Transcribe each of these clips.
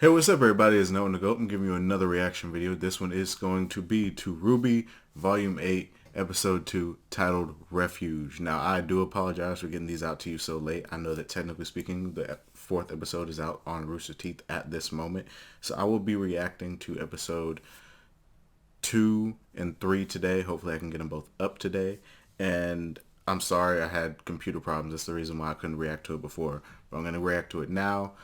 Hey, what's up, everybody? It's Noah the Goat. I'm giving you another reaction video. This one is going to be to Rwby, Volume 8, Episode 2, titled Refuge. Now, I do apologize for getting these out to you so late. I know that technically speaking, the fourth episode is out on Rooster Teeth at this moment. So I will be reacting to Episode 2 and 3 today. Hopefully I can get them both up today. And I'm sorry I had computer problems. That's the reason why I couldn't react to it before. But I'm going to react to it now.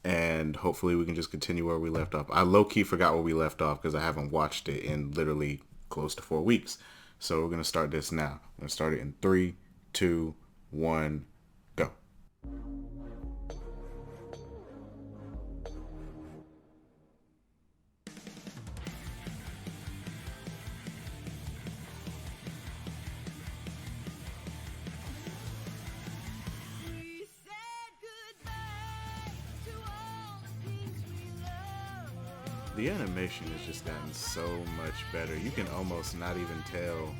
And hopefully we can just continue where we left off. I low-key forgot where we left off because I haven't watched it in literally close to 4 weeks. So we're going to start this now. I'm going to start it in 3, 2, 1, go. The animation has just gotten so much better. You can almost not even tell.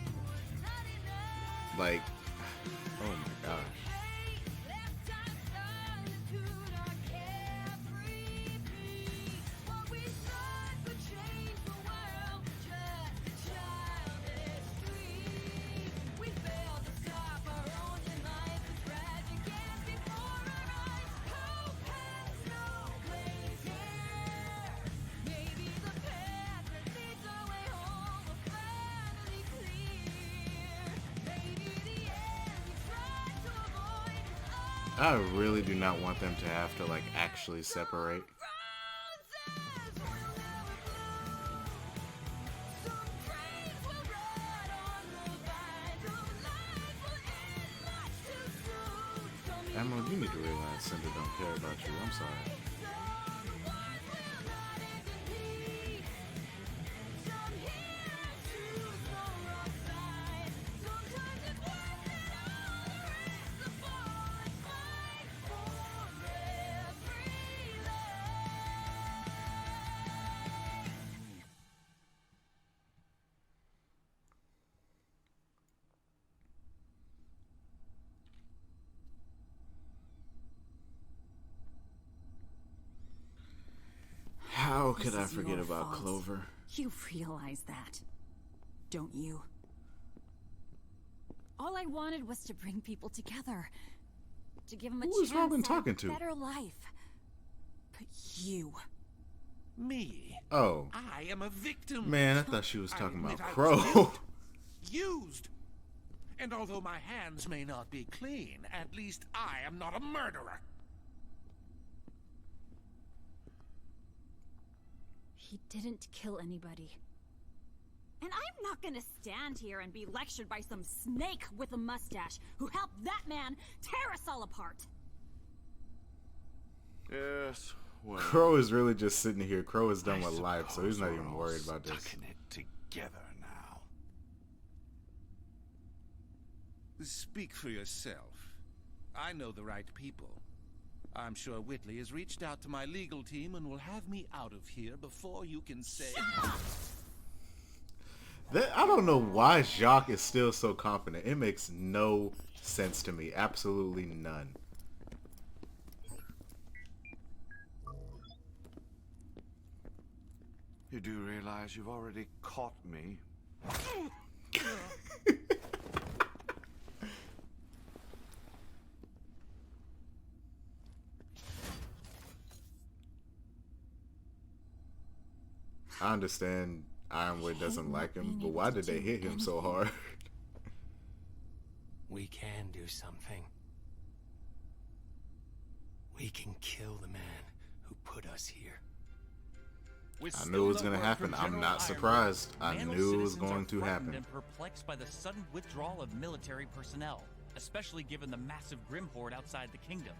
Like, oh my gosh. I really do not want them to have to, like, actually separate. Emerald, you need to realize Cinder don't care about you. I'm sorry. How could I forget about Clover? You realize that, don't you? All I wanted was to bring people together, to give them a chance at a better life. But you... Me? Oh. I am a victim. Man, I thought she was talking about Crow. Used. And although my hands may not be clean, at least I am not a murderer. He didn't kill anybody. And I'm not gonna stand here and be lectured by some snake with a mustache who helped that man tear us all apart. Yes, well, Crow is really just sitting here. Crow is done with life, so he's not even worried about this. Stuck in it together now. Speak for yourself. I know the right people. I'm sure Whitley has reached out to my legal team and will have me out of here before you can say... I don't know why Jacques is still so confident. It makes no sense to me. Absolutely none. You do realize you've already caught me? I understand Ironwood doesn't like him, but why did they hit him so hard? We can do something. We can kill the man who put us here. I knew it was going to happen. I'm not surprised. I knew it was going to happen. And perplexed by the sudden withdrawal of military personnel, especially given the massive Grim horde outside the kingdom.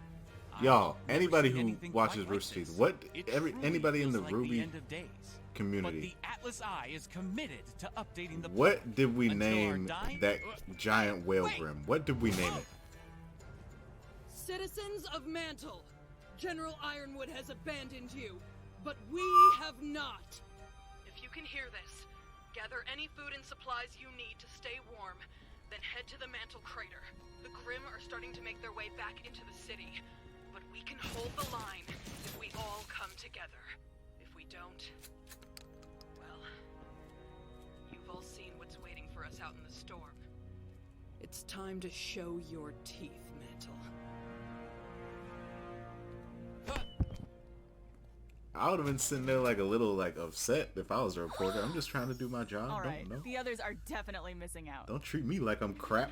Y'all, anybody who watches Rooster Teeth, anybody in the Rwby community, but the Atlas Eye is committed to updating the what did we name that giant whale grim? What did we name it? Citizens of Mantle, General Ironwood has abandoned you, but we have not. If you can hear this, gather any food and supplies you need to stay warm, then head to the Mantle Crater. The Grim are starting to make their way back into the city, but we can hold the line if we all come together. we don't, well, you've all seen what's waiting for us out in the storm. It's time to show your teeth, Mantle. I would have been sitting there like a little like upset if I was a reporter. I'm just trying to do my job. Alright, Don't, the others are definitely missing out. don't treat me like I'm crap.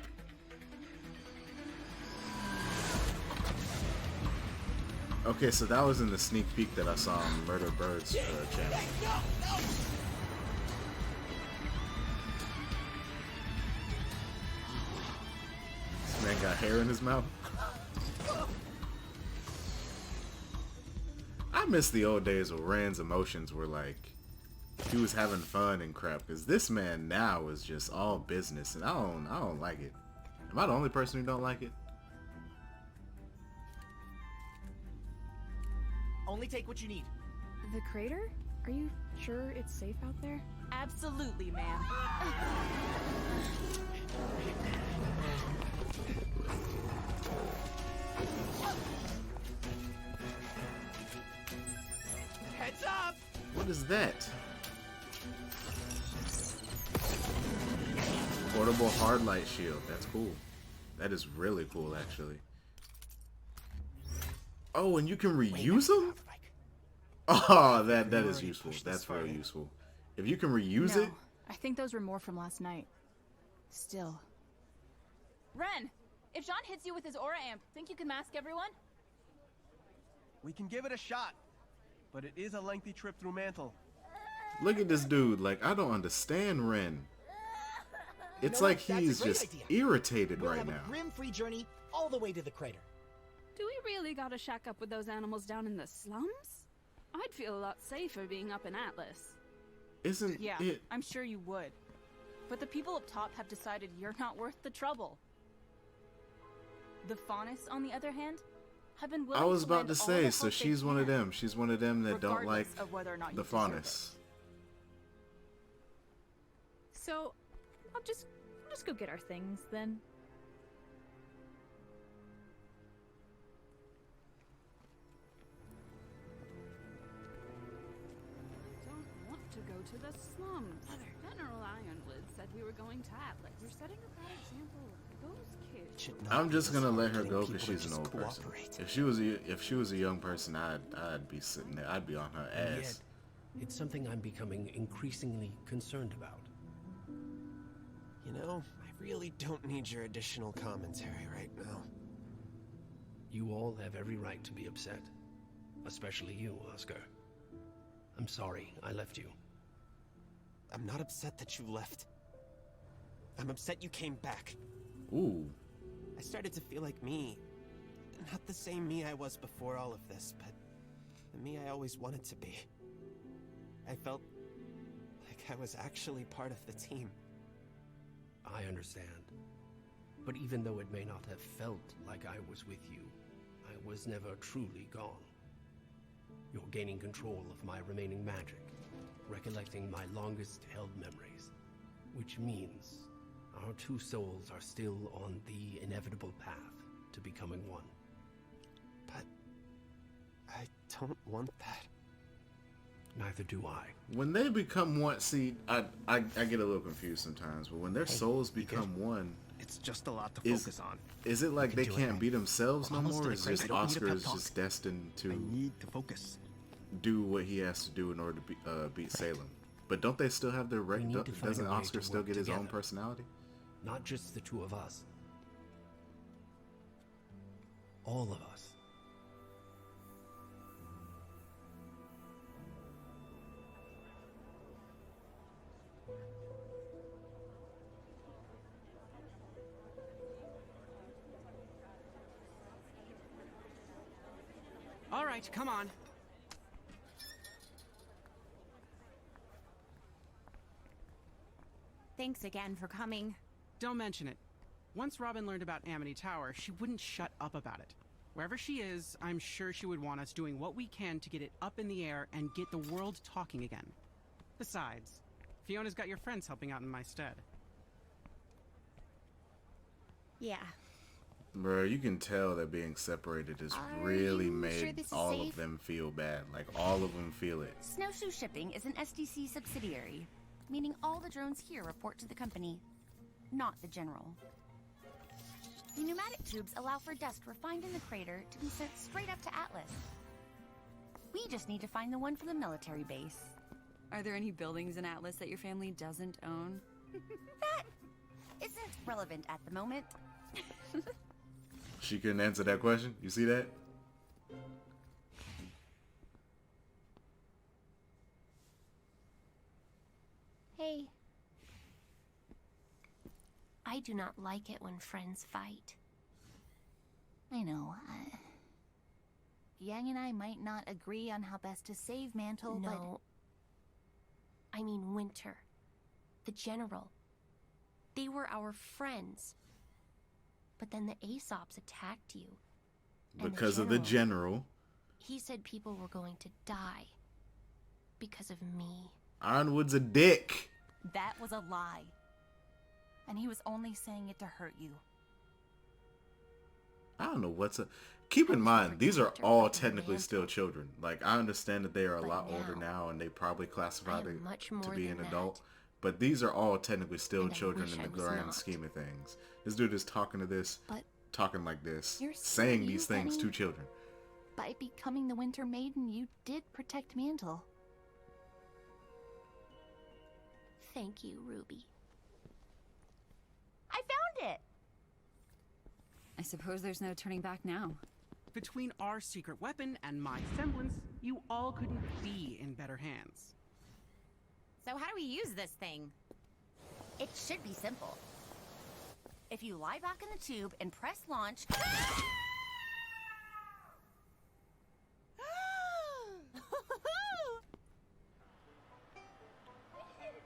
Okay, so that was in the sneak peek that I saw on Murder Bird's channel. This man got hair in his mouth. I miss the old days where Rand's emotions were like he was having fun and crap. Cause this man now is just all business, and I don't like it. Am I the only person who don't like it? Only take what you need. The crater? Are you sure it's safe out there? Absolutely, ma'am. Heads up! What is that? Portable hard light shield. That's cool. That is really cool, actually. Oh, and you can reuse them? Oh, that is useful. That's very useful. If you can reuse it. I think those were more from last night. Still. Ren, if John hits you with his aura amp, think you can mask everyone? We can give it a shot, but it is a lengthy trip through Mantle. Look at this dude. Like, I don't understand Ren. It's like he's just irritated right now. We'll have a grim-free journey all the way to the crater. Do we really gotta shack up with those animals down in the slums? I'd feel a lot safer being up in Atlas. Isn't Yeah, it? I'm sure you would. But the people up top have decided you're not worth the trouble. The Faunus, on the other hand, have been willing I was to about lend to all say, the so help they she's one of can, them. She's one of them that don't like regardless of whether or not the you deserve Faunus. So, I'll just go get our things then. Don't want to go to the slums. General Ironwood said we were going to Atlas. You're setting a bad example. Those kids. I'm just gonna let her go because she's an old person. If she was a young person, I'd be sitting there. I'd be on her And ass. yet, it's something I'm becoming increasingly concerned about. You know, I really don't need your additional commentary right now. You all have every right to be upset. Especially you, Oscar. I'm sorry I left you. I'm not upset that you left. I'm upset you came back. Ooh. I started to feel like me. Not the same me I was before all of this, but the me I always wanted to be. I felt like I was actually part of the team. I understand. But even though it may not have felt like I was with you, I was never truly gone. You're gaining control of my remaining magic, recollecting my longest held memories, which means our two souls are still on the inevitable path to becoming one. But I don't want that. Neither do I. When they become one, see, I get a little confused sometimes, but when their souls become one, it's just a lot to focus on. Is it like they can't be themselves no more, or is just I don't need a Oscar pep is talk. just destined I to need to focus. do what he has to do in order to beat Salem? But don't they still have their We need to find doesn't a way Oscar to still work get his own together. personality? Not just the two of us. All of us. All right, come on. Thanks again for coming. Don't mention it. Once Robin learned about Amity Tower, she wouldn't shut up about it. Wherever she is, I'm sure she would want us doing what we can to get it up in the air and get the world talking again. Besides, Fiona's got your friends helping out in my stead. Yeah. Bro, you can tell that being separated has really made all of them feel bad. Like, all of them feel it. Snowshoe Shipping is an SDC subsidiary, meaning all the drones here report to the company, not the General. The pneumatic tubes allow for dust refined in the crater to be sent straight up to Atlas. We just need to find the one for the military base. Are there any buildings in Atlas that your family doesn't own? That isn't relevant at the moment. She couldn't answer that question. You see that? Hey. I do not like it when friends fight. I know. Yang and I might not agree on how best to save Mantle, but... No. I mean Winter. The General. They were our friends. But then the Aesops attacked you. Because of the General. He said people were going to die. Because of me. Ironwood's a dick. That was a lie. And he was only saying it to hurt you. I don't know what's a... Keep in mind, these are all technically still children. Like, I understand that they are a lot older now, and they probably classified to be an adult. But these are all technically still children in the grand scheme of things. This dude is talking to this, talking like this, saying these things to children. By becoming the Winter Maiden, you did protect Mantle. Thank you, Rooby. I found it! I suppose there's no turning back now. Between our secret weapon and my semblance, you all couldn't be in better hands. So how do we use this thing? It should be simple. If you lie back in the tube and press launch...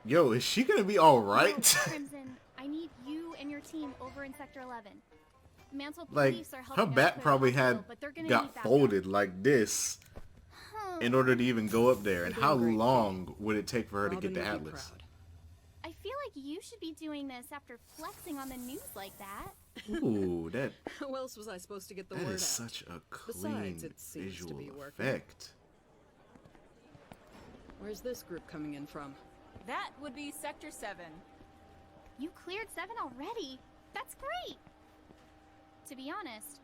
Yo, is she gonna be alright? Crimson, I need you and your team over in Sector 11. Mantle Like, police are helping her us back clear probably the hospital, but they're gonna need got backup. folded like this in order to even go up there. And how long would it take for her to get to Atlas? I feel like you should be doing this after flexing on the news like that. Ooh, that How else was I supposed to get the that word is out? such a clean Besides, it seems to visual be working. effect. Where's this group coming in from? That would be Sector 7. You cleared 7 already. That's great. To be honest,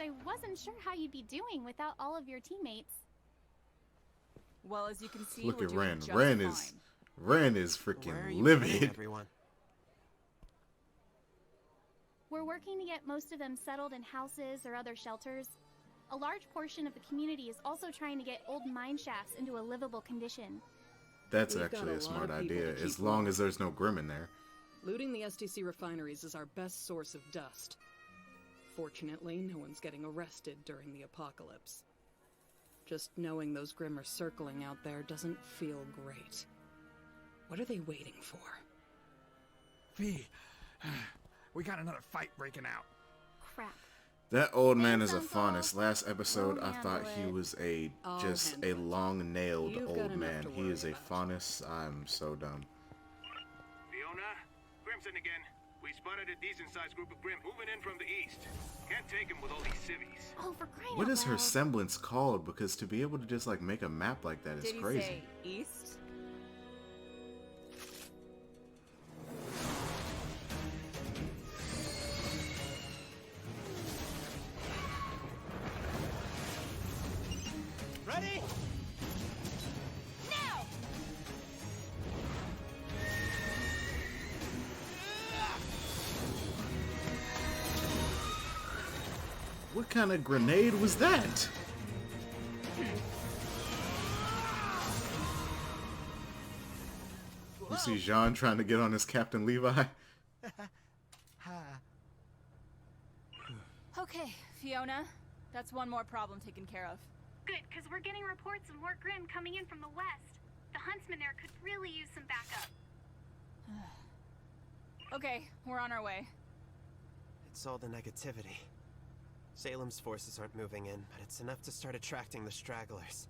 I wasn't sure how you'd be doing without all of your teammates. Well, as you can see, Look we're at doing Ren. just Ren is Where are freaking you livid. putting everyone? We're working to get most of them settled in houses or other shelters. A large portion of the community is also trying to get old mine shafts into a livable condition. That's We've got actually a a lot smart of people idea, to keep as long as there's no Grim in there. Looting the SDC refineries is our best source of dust. Fortunately, no one's getting arrested during the apocalypse. Just knowing those Grim are circling out there doesn't feel great. What are they waiting for? V, we got another fight breaking out. Crap. That old man is a faunus. Last episode, I thought he was just a long-nailed old man. He is a faunus. I'm so dumb. Fiona, Crimson again. We spotted a decent-sized group of Grim moving in from the east. Can't take them with all these civvies. Oh, for crying What out is her loud. semblance called? Because to be able to just like make a map like that is Did crazy. he say east? Ready? Now! What kind of grenade was that? You see Jean trying to get on his Captain Levi? Okay, Fiona. That's one more problem taken care of. Good, because we're getting reports of more Grim coming in from the west. The huntsman there could really use some backup. Okay, we're on our way. It's all the negativity. Salem's forces aren't moving in, but it's enough to start attracting the stragglers.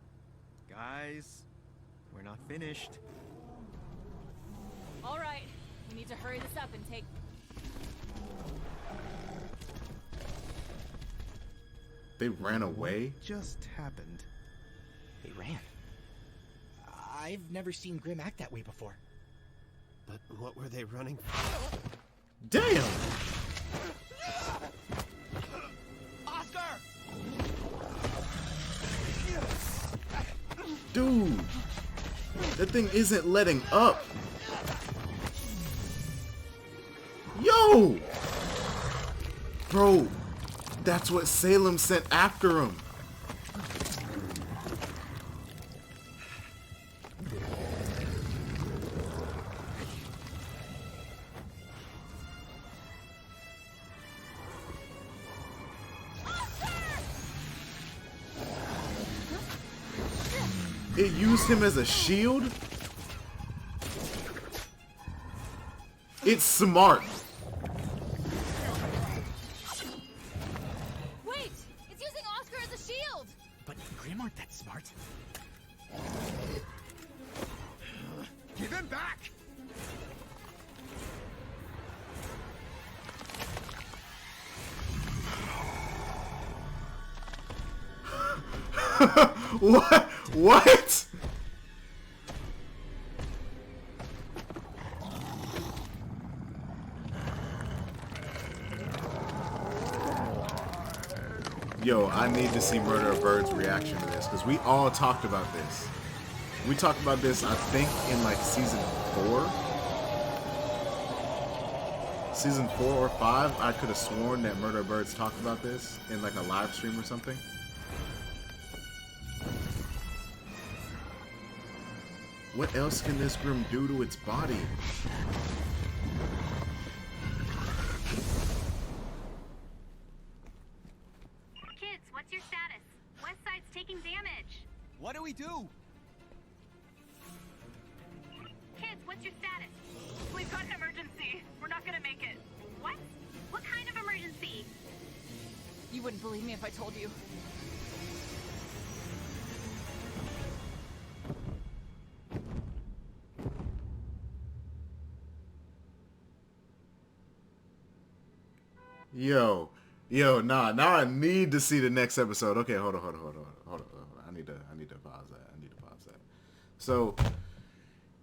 Guys, we're not finished. All right, we need to hurry this up and take... They ran away? What just happened? They ran. I've never seen Grim act that way before. But what were they running from? Damn! Oscar! Dude! That thing isn't letting up! Yo! Bro, that's what Salem sent after him. It used him as a shield? It's smart. Wait! It's using Oscar as a shield! But Grim aren't that smart. Give him back! What? What? Yo, I need to see Murder Bird's reaction to this, because we all talked about this. We talked about this, I think, in like season 4. Season 4 or 5, I could have sworn that Murder Birds talked about this in like a live stream or something. What else can this Grim do to its body? Kids, what's your status? West Side's taking damage. What do we do? Kids, what's your status? We've got an emergency. We're not gonna make it. What? What kind of emergency? You wouldn't believe me if I told you. Yo, nah, now I need to see the next episode. Okay, hold on. I need to pause that. So,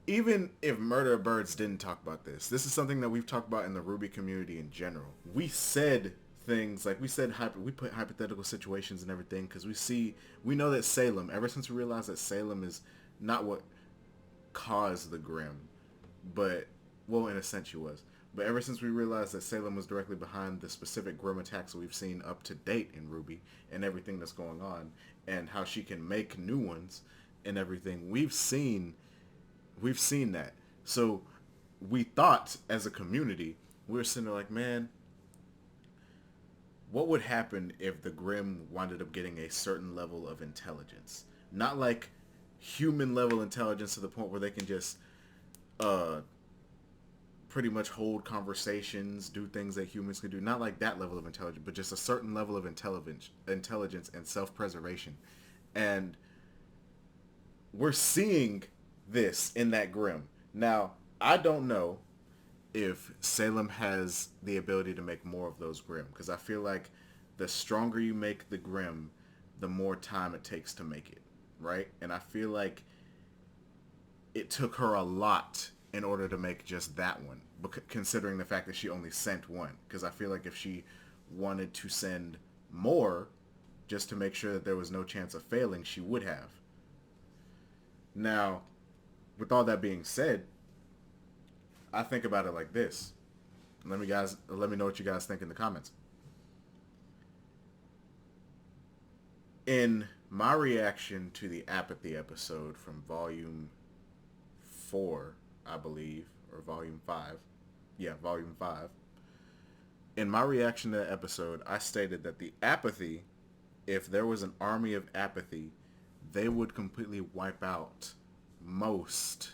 even if Murder Birds didn't talk about this is something that we've talked about in the Rwby community in general. We said things like we put hypothetical situations and everything because we know that Salem, ever since we realized that Salem is not what caused the Grim, but, well, in a sense she was. But ever since we realized that Salem was directly behind the specific Grim attacks that we've seen up to date in Rwby and everything that's going on and how she can make new ones and everything, we've seen that. So we thought as a community, we were sitting there like, man, what would happen if the Grim wound up getting a certain level of intelligence? Not like human level intelligence to the point where they can just pretty much hold conversations, do things that humans can do. Not like that level of intelligence, but just a certain level of intelligence and self-preservation. And we're seeing this in that Grim. Now, I don't know if Salem has the ability to make more of those Grim, because I feel like the stronger you make the Grim, the more time it takes to make it, right? And I feel like it took her a lot in order to make just that one, considering the fact that she only sent one. Because I feel like if she wanted to send more, just to make sure that there was no chance of failing, she would have. Now, with all that being said, I think about it like this. Let me know what you guys think in the comments. In my reaction to the Apathy episode from Volume 4, I believe, or Volume 5. Yeah, Volume 5. In my reaction to the episode, I stated that the Apathy, if there was an army of Apathy, they would completely wipe out most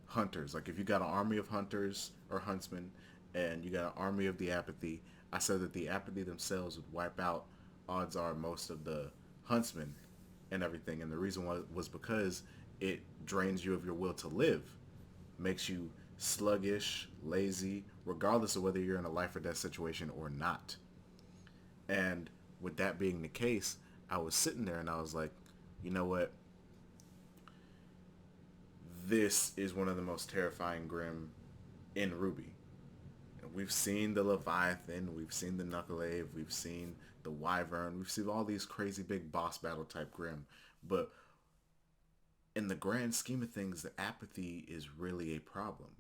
hunters. Like if you got an army of hunters or huntsmen and you got an army of the Apathy, I said that the Apathy themselves would wipe out, odds are, most of the huntsmen and everything. And the reason was because it drains you of your will to live, makes you sluggish, lazy, regardless of whether you're in a life or death situation or not. And with that being the case, I was sitting there and I was like, you know what? This is one of the most terrifying Grimm in Rwby. We've seen the Leviathan, we've seen the Knuckleave, we've seen the Wyvern, we've seen all these crazy big boss battle type Grimm. But in the grand scheme of things, the apathy is really a problem.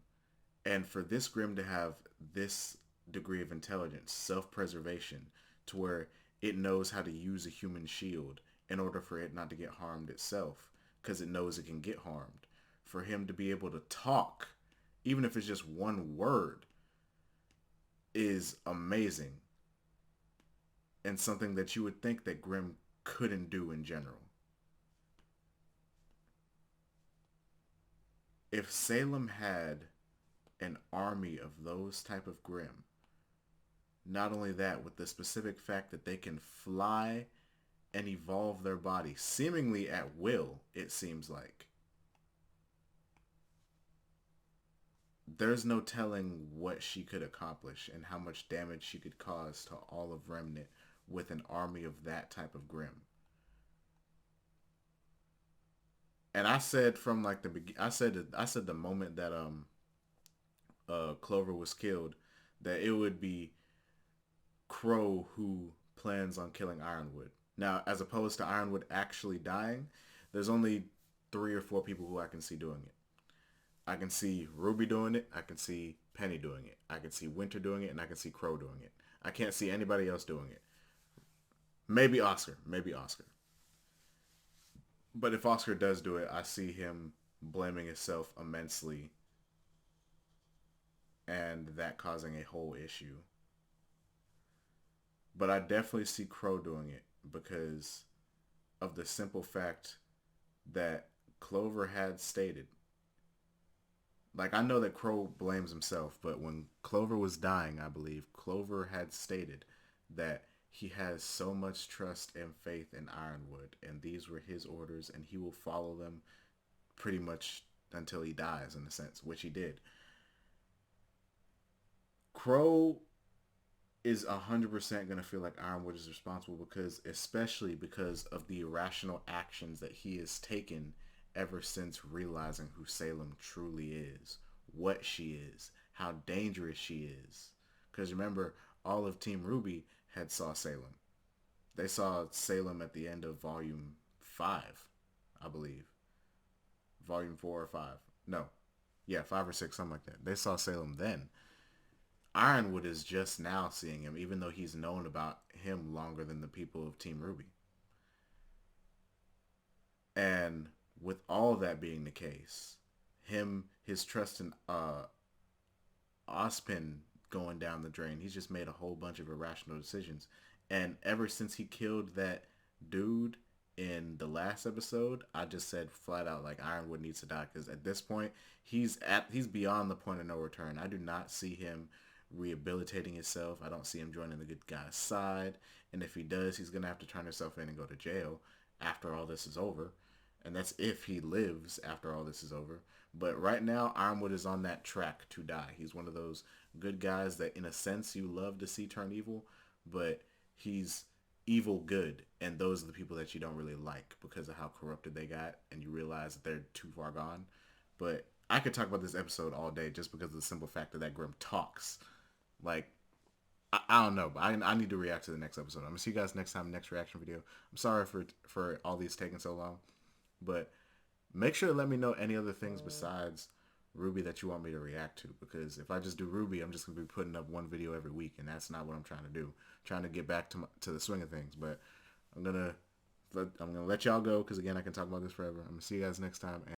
And for this Grimm to have this degree of intelligence, self-preservation, to where it knows how to use a human shield in order for it not to get harmed itself, because it knows it can get harmed. For him to be able to talk, even if it's just one word, is amazing. And something that you would think that Grimm couldn't do in general. If Salem had an army of those type of Grimm, not only that, with the specific fact that they can fly and evolve their body seemingly at will, it seems like, there's no telling what she could accomplish and how much damage she could cause to all of Remnant with an army of that type of Grimm. And I said from like the I said the moment that Clover was killed, that it would be Crow who plans on killing Ironwood. Now, as opposed to Ironwood actually dying, there's only 3 or 4 people who I can see doing it. I can see Rwby doing it, I can see Penny doing it, I can see Winter doing it, and I can see Crow doing it. I can't see anybody else doing it. Maybe Oscar. But if Oscar does do it, I see him blaming himself immensely and that causing a whole issue. But I definitely see Crow doing it because of the simple fact that Clover had stated. Like, I know that Crow blames himself, but when Clover was dying, I believe, Clover had stated that he has so much trust and faith in Ironwood, and these were his orders, and he will follow them pretty much until he dies, in a sense, which he did. Crow is 100% going to feel like Ironwood is responsible especially because of the irrational actions that he has taken ever since realizing who Salem truly is, what she is, how dangerous she is. Because remember, all of Team Rwby had saw Salem. They saw Salem at the end of Volume 5, I believe. Volume 4 or 5. No. Yeah, 5 or 6, something like that. They saw Salem then. Ironwood is just now seeing him, even though he's known about him longer than the people of Team Rwby. And with all that being the case, his trust in Ozpin going down the drain, he's just made a whole bunch of irrational decisions. And ever since he killed that dude in the last episode, I just said flat out, like, Ironwood needs to die, because at this point, he's beyond the point of no return. I do not see him rehabilitating himself. I don't see him joining the good guy's side. And if he does, he's going to have to turn himself in and go to jail after all this is over. And that's if he lives after all this is over. But right now, Ironwood is on that track to die. He's one of those good guys that, in a sense, you love to see turn evil, but he's evil good, and those are the people that you don't really like because of how corrupted they got, and you realize that they're too far gone. But I could talk about this episode all day just because of the simple fact that Grimm talks. Like, I don't know, but I need to react to the next episode. I'm gonna see you guys next time, next reaction video. I'm sorry for all these taking so long, but make sure to let me know any other things besides Rwby that you want me to react to, because if I just do Rwby, I'm just gonna be putting up one video every week, and that's not what I'm trying to do. I'm trying to get back to the swing of things. But I'm gonna let y'all go, because again, I can talk about this forever. I'm gonna see you guys next time, and